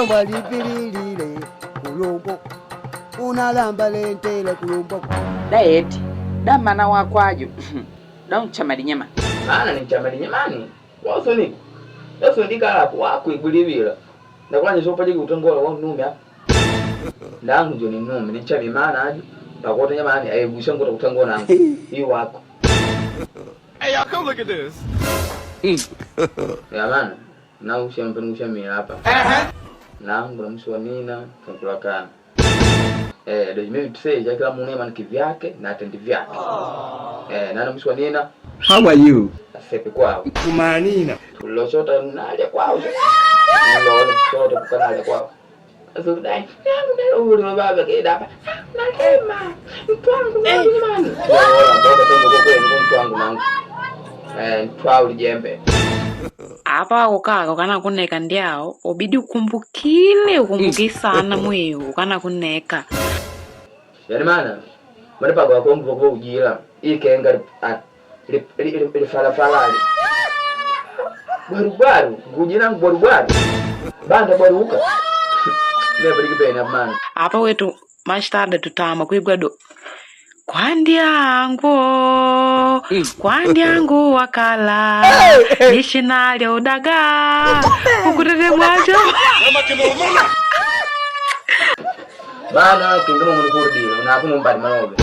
Jomba lipililile kulumbo unalamba lentele kulumbo Daeti damana wakwajo don chamali nyama ana ni chamali nyamani waso ni yaso ndikala hapo wako igulibira ndakwanje sopa jiki utongola wa nume hapa ndangu ndio ni nume ni chami maana aje bakota nyamani ayebusha ngota kutangola nangu hii wako. Hey y'all, come look at this. Ya man na ushampenusha mimi hapa nangu namswanina tukulakana ndio mimi tusije kila mmoja man kivyake na atendi vyake na namswanina. How are you? Asepe kwao Kumanina tuloshota nale kwao ndio sote kukanale kwao aso dai ndio ndio baba kida hapa nasema mtwangu nyamani ndio tongo kwa kweli mtwangu nangu twao lijembe apa ukaka kana kuneka ndiao obidi ukumbukile sana mweyo kana kuneka yani maana maripa kwa kombo kwa ujira ikenga ile fala baru kujina baru banda baruka ne brigi pena man apa wetu mashtada tutama kwigwado Kwandyangu wakala nishinali udaga ukutete mwacho bana kingamo mulikurdira unakumu mbali manobe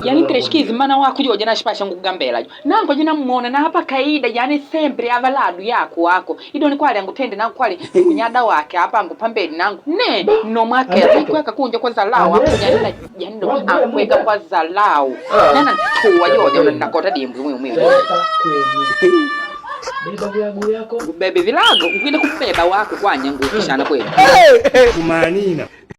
yani kreshkizi mana wakujoja na shipasha ngugambela nango jina muona na hapa kaida yani sempre avaladu wako idoni kwali angutende nangu kwali kunyada wake hapa ngupambeni nangu ne no mwake kweka kunja kwa zalao hapo yani ndo akweka kwa zalao nana tuwa joja nakota dimbwi mwe bebe vilago ngine kubeba wako kwanya ngukishana kweli kumanina